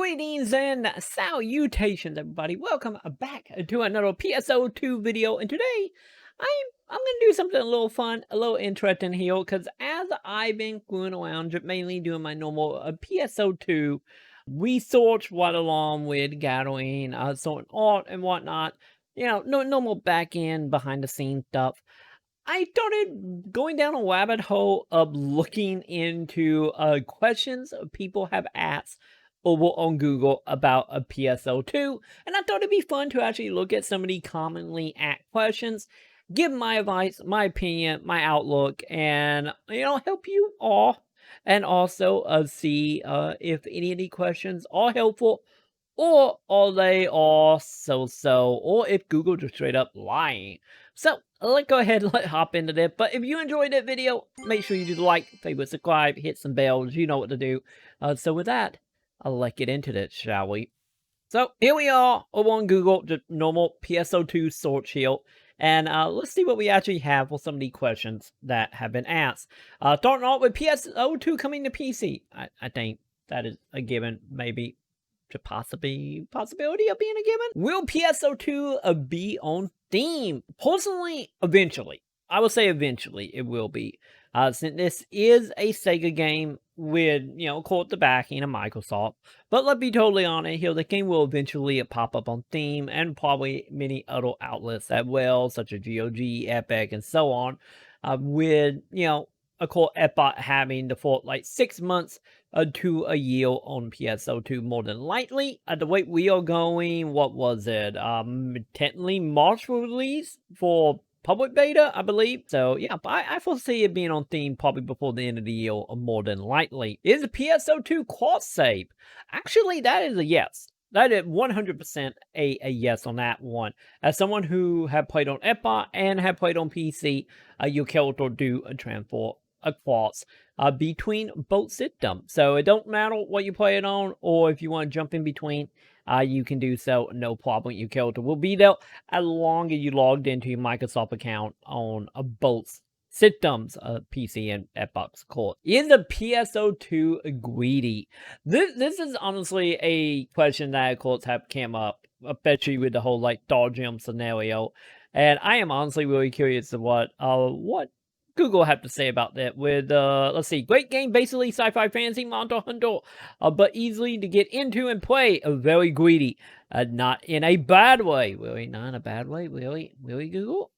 Greetings and salutations, everybody. Welcome back to another PSO2 video. And today, I'm gonna do something a little fun, a little interesting here, because as I've been going around, mainly doing my normal PSO2 research, right along with gathering certain art and whatnot. You know, normal back end, behind the scenes stuff. I started going down a rabbit hole of looking into questions people have asked over on Google about a PSO2, and I thought it'd be fun to actually look at some of the commonly asked questions, give my advice, my opinion, my outlook, and help you all, and also see if any of the questions are helpful or are they all so-so, or if Google just straight up lying. So, let's go ahead and let's hop into this. But if you enjoyed that video, make sure you do the like, favorite, subscribe, hit some bells, you know what to do. So with that, let's get into this, shall we? So, here we are over on Google, just normal PSO2 search here. And let's see what we actually have for some of the questions that have been asked. Starting off with PSO2 coming to PC. I think that is a given, maybe possibility of being a given. Will PSO2 be on Steam? Personally, eventually. I would say eventually it will be. Since this is a SEGA game with, of course, the backing of Microsoft. But let's be totally honest here, the game will eventually pop up on Steam and probably many other outlets as well, such as GOG, Epic, and so on. With, of course, Epic having the for like 6 months to a year on PSO2 more than likely. At the rate we are going, what was it? Technically March release for public beta, I believe. So yeah, I foresee it being on Steam probably before the end of the year, or more than likely. Is a PSO2 cross save? Actually, that is a yes. That is 100% a yes on that one. As someone who have played on Epic and have played on PC, your character do a transfer across between both systems. So it don't matter what you play it on, or if you want to jump in between, you can do so, no problem. Your character will be there as long as you logged into your Microsoft account on both systems, PC and Xbox Core. Is the PSO2 greedy? This is honestly a question that, of course, have come up, especially with the whole like Star Gem scenario. And I am honestly really curious of what Google have to say about that. With let's see, great game, basically sci-fi fantasy monster hunter, but easily to get into and play. Very greedy, not in a bad way. Really, not in a bad way. Really, Google.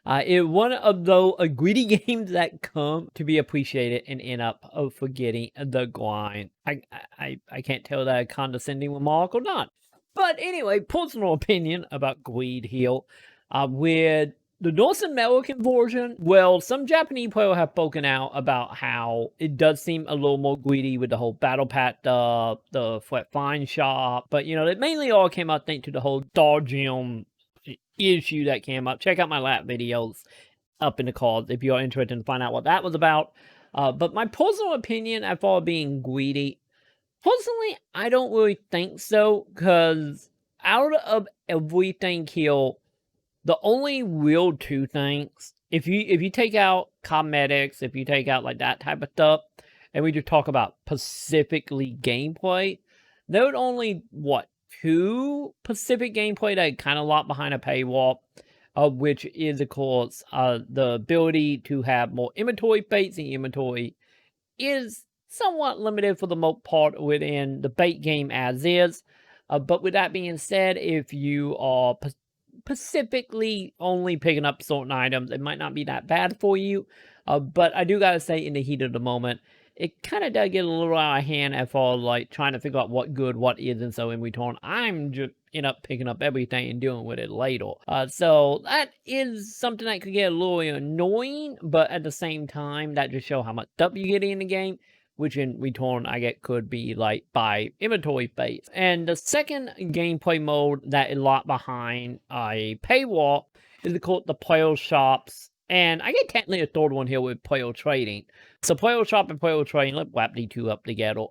It one of those greedy games that come to be appreciated and end up forgetting the grind. I can't tell that a condescending remark or not. But anyway, personal opinion about greed here. With the North American version, well, some Japanese players have spoken out about how it does seem a little more greedy with the whole battle pack, the flat fine shop. But, it mainly all came out thanks to the whole Star Gem issue that came up. Check out my lap videos up in the cards if you're interested in find out what that was about. But my personal opinion, as far as being greedy, personally, I don't really think so, because out of everything here, the only real two things, if you take out cosmetics, if you take out like that type of stuff, and we just talk about specifically gameplay, there would only, two specific gameplay that kind of locked behind a paywall, which is, of course, the ability to have more inventory space. The inventory is somewhat limited for the most part within the bait game as is. But with that being said, if you are specifically only picking up certain items, it might not be that bad for you. But I do gotta say, in the heat of the moment, it kind of does get a little out of hand as far as like trying to figure out what good, what isn't. So in return, I'm just end up picking up everything and dealing with it later. So that is something that could get a little annoying, but at the same time, that just shows how much stuff you get in the game, which in return I get could be like by inventory space. And the second gameplay mode that is locked behind a paywall is called the player shops. And I get technically a third one here with player trading. So player shop and player trading, let's wrap the two up together,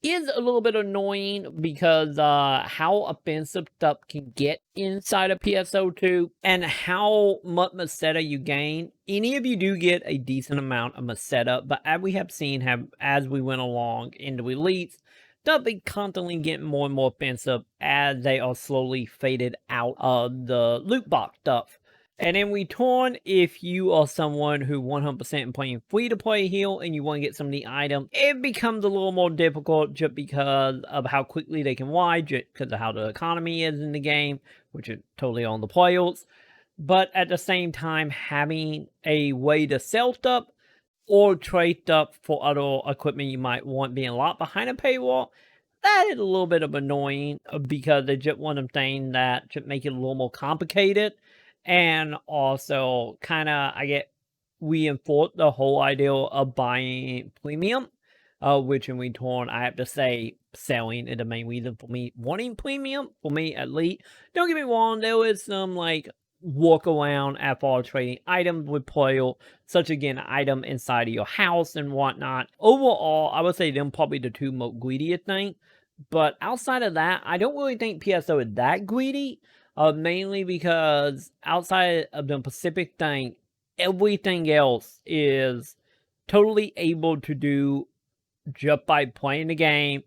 is a little bit annoying because how offensive stuff can get inside of PSO2 and how much meseta you gain. Any of you do get a decent amount of meseta, but as we have seen, as we went along in the release, they'll be constantly getting more and more expensive as they are slowly faded out of the loot box stuff. And in return, if you are someone who 100% playing free-to-play heal and you want to get some of the items, it becomes a little more difficult just because of how quickly they can wide, just because of how the economy is in the game, which is totally on the players. But at the same time, having a way to sell stuff or trade stuff for other equipment you might want being locked behind a paywall, that is a little bit of annoying because they just one of them things that should make it a little more complicated. And also kind of, I get reinforce the whole idea of buying premium, which in return, I have to say, selling is the main reason for me wanting premium, for me at least. Don't get me wrong, there is some like walk around as far as trading items with player, such again, item inside of your house and whatnot. Overall, I would say them probably the two most greediest things. But outside of that, I don't really think PSO is that greedy. Mainly because outside of the Pacific thing, everything else is totally able to do just by playing the game,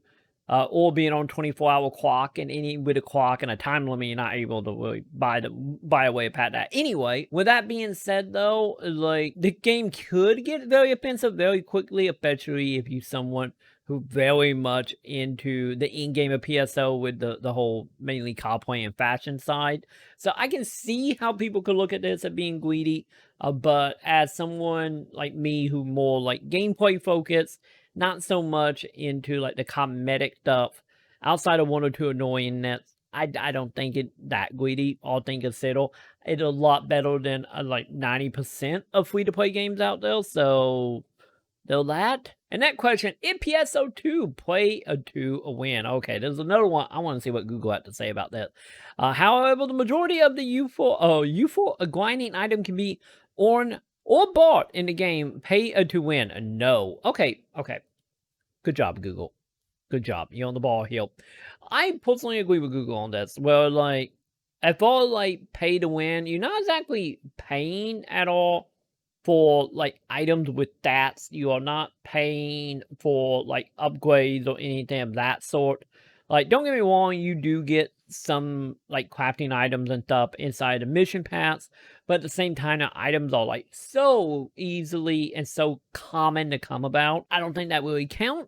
or being on 24-hour clock, and any with a clock and a time limit, you're not able to really buy a way past that. Anyway, with that being said, though, like the game could get very offensive very quickly, especially if you someone who very much into the in-game of PSO with the whole mainly cosplay and fashion side. So I can see how people could look at this as being greedy, but as someone like me who more like gameplay focused, not so much into like the cosmetic stuff, outside of one or two annoyingness, I don't think it that greedy, all things considered. It's a lot better than like 90% of free-to-play games out there, so though that. And that question, is PSO2 play a 2 a win? Okay, there's another one. I want to see what Google had to say about that. However, the majority of the UFO a grinding item can be earned or bought in the game. Pay a to win. No. Okay. Good job, Google. Good job. You're on the ball here. I personally agree with Google on this. Well, like, if all like pay to win, you're not exactly paying at all for like items with stats. You are not paying for like upgrades or anything of that sort. Like, don't get me wrong, you do get some like crafting items and stuff inside the mission pass, but at the same time, the items are like so easily and so common to come about. I don't think that really count.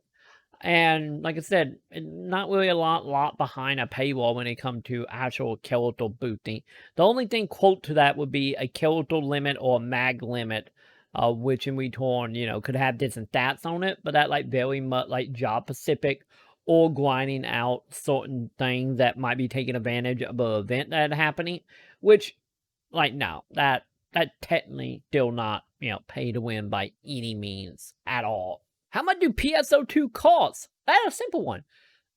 And like I said, not really a lot behind a paywall when it comes to actual character boosting. The only thing quote to that would be a character limit or a mag limit, which in return, could have different stats on it, but that like very much like job specific or grinding out certain things that might be taking advantage of an event that happening, which like no, that technically still not, pay to win by any means at all. How much do PSO2 cost? That's a simple one.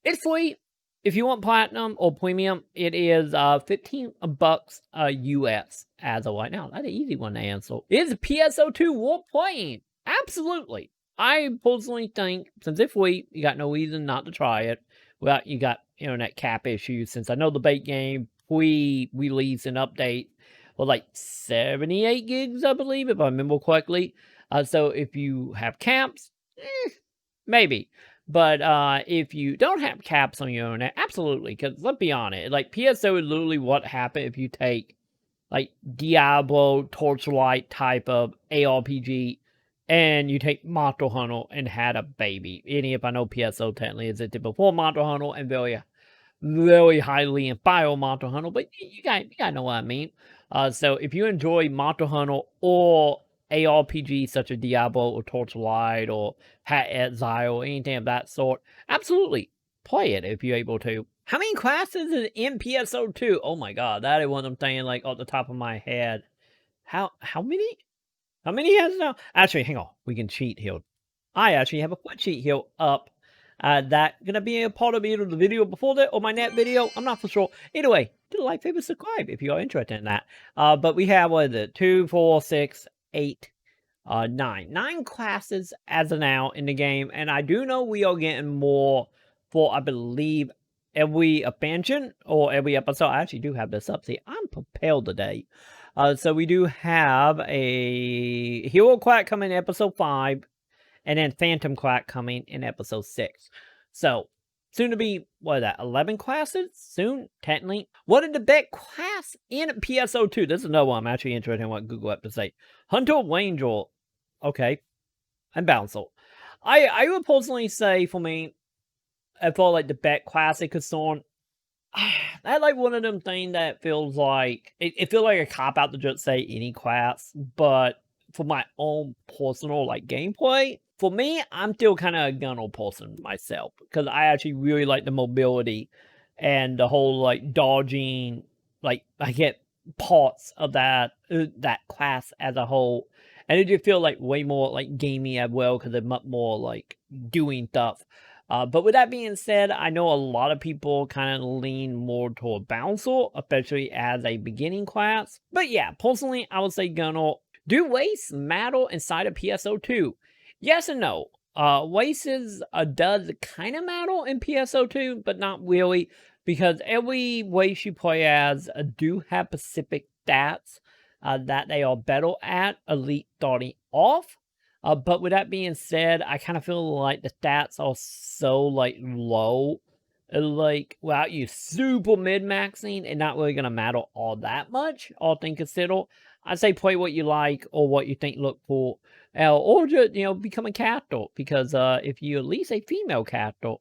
It's free. If you want platinum or premium, it is $15 US as of right now. That's an easy one to answer. Is PSO2 worth playing? Absolutely. I personally think since it's free, you got no reason not to try it. Well, you got internet cap issues. Since I know the bait game pre-release and update was like 78 gigs, I believe, if I remember correctly. So if you have caps, maybe. But if you don't have caps on your internet, absolutely. Because let's be honest, like PSO is literally what happened if you take like Diablo, Torchlight type of ARPG, and you take Monster Hunter and had a baby. Any if I know PSO technically existed before Monster Hunter and very highly inspired Monster Hunter, but you guys know what I mean. So if you enjoy Monster Hunter or ARPG such as Diablo or Torchlight or Hat Exile or anything of that sort, absolutely play it if you're able to. How many classes is in PSO2? Oh my god, that is one I'm saying like off the top of my head. How many? How many has now? Actually, hang on. We can cheat here. I actually have a quick cheat here up. That gonna be a part of either the video before that or my net video. I'm not for sure. Either way, do like, favorite, subscribe if you are interested in that. But we have what is it? 2, 4, 6, 8, 9. 9 classes as of now in the game, and I do know we are getting more for I believe every expansion or every episode. I actually do have this up. See, I'm prepared today. So we do have a Hero Quack coming in episode 5, and then Phantom Quack coming in episode 6. So soon to be, what is that, 11 classes? Soon, technically. What are the best class in PSO2? This is another one I'm actually interested in what Google have to say. Hunter Ranger. Okay. And Bouncer. I would personally say, for me, I feel like the best classic concern, I like one of them things that feels like it feels like a cop out to just say any class, but for my own personal like gameplay, for me, I'm still kind of a gunner person myself because I actually really like the mobility and the whole like dodging. Like I get parts of that class as a whole, and it just feel like way more like gamey as well because they're much more like doing stuff. But with that being said, I know a lot of people kind of lean more toward Bouncer, especially as a beginning class. But yeah, personally, I would say Gunner. Do wastes matter inside of PSO2? Yes and no. Wastes does kind of matter in PSO2, but not really, because every waste you play as do have specific stats that they are better at, elite starting off. But with that being said, I kind of feel like the stats are so like low, like without you super mid maxing, and not really gonna matter all that much. All things considered, I say play what you like or what you think look cool, or just become a character because if you at least a female character,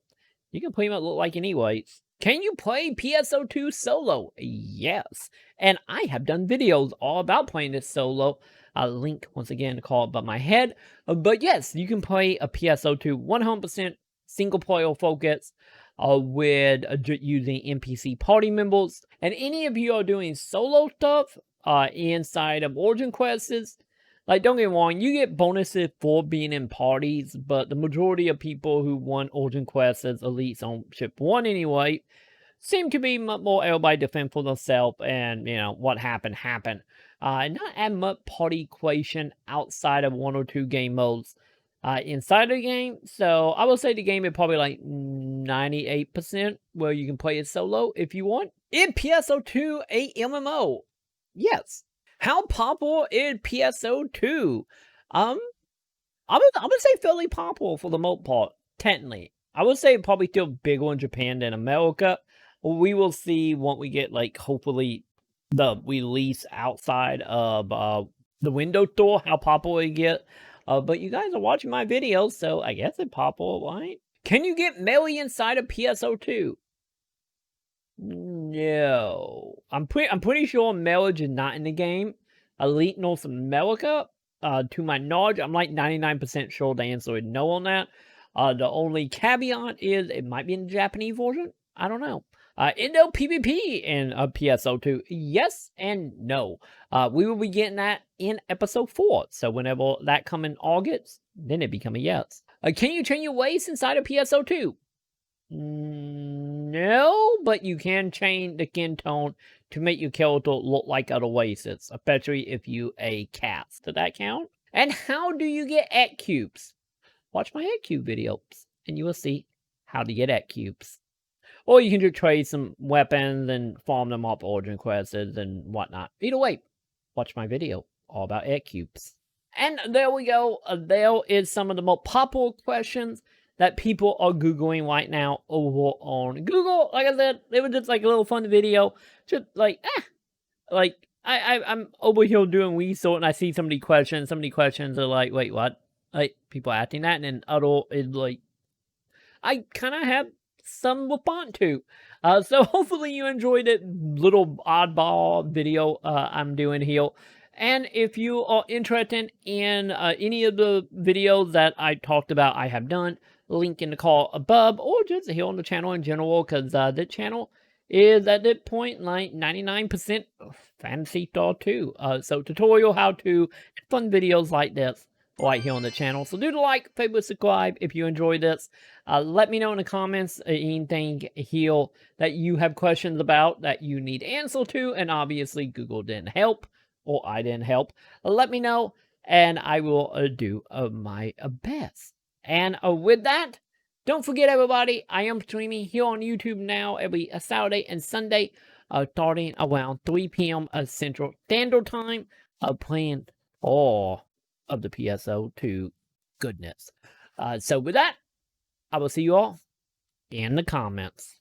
you can pretty much look like anyways. Can you play PSO2 solo? Yes, and I have done videos all about playing this solo. I'll link once again to call above my head. But yes, you can play a PSO2 100% single player focus with using NPC party members. And any of you are doing solo stuff inside of Origin quests, like don't get me wrong, you get bonuses for being in parties, but the majority of people who won Origin quests as elites on ship 1 anyway, seem to be much more everybody defend for themselves and, what happened, happened. Not as much party equation outside of 1 or 2 game modes inside the game. So I will say the game is probably like 98% where you can play it solo if you want. In PSO2, a MMO. Yes. How popular is PSO2? I would say fairly popular for the most part, technically. I would say probably still bigger in Japan than America. We will see once we get, like, hopefully the release outside of the Windows Store, how popular it get. But you guys are watching my videos, so I guess it's popular, right? Can you get melee inside of PSO2? No. I'm pretty sure Melage is not in the game. Elite North America, to my knowledge, I'm like 99% sure the answer is no on that. The only caveat is it might be in the Japanese version. I don't know. Indo PvP in PSO2, yes and no. We will be getting that in episode 4. So whenever that come in August, then it become a yes. Can you change your waist inside of PSO2? No, but you can change the skin tone to make your character look like other races, especially if you a cat. Does that count? And how do you get egg cubes? Watch my egg cube videos, and you will see how to get egg cubes. Or you can just trade some weapons and farm them up origin quests and whatnot. Either way, watch my video all about egg cubes. And there we go. There is some of the most popular questions that people are Googling right now over on Google. Like I said, it was just like a little fun video. Just like, like, I'm over here doing research and I see some of these questions. Some of these questions are like, wait, what? Like, people asking that, and then other is like, I kind of have some respond to. So hopefully you enjoyed it little oddball video I'm doing here. And if you are interested in any of the videos that I talked about, I have done, link in the call above, or just here on the channel in general, because the channel is at this point like 99% Phantasy Star 2. So tutorial, how to, fun videos like this right here on the channel. So do like, favorite, subscribe if you enjoyed this. Let me know in the comments anything here that you have questions about that you need answer to, and obviously Google didn't help or I didn't help. Let me know and I will do my best. And with that, don't forget everybody, I am streaming here on YouTube now every Saturday and Sunday starting around 3 p.m. Central Standard Time, playing all of the PSO2 goodness. So with that, I will see you all in the comments.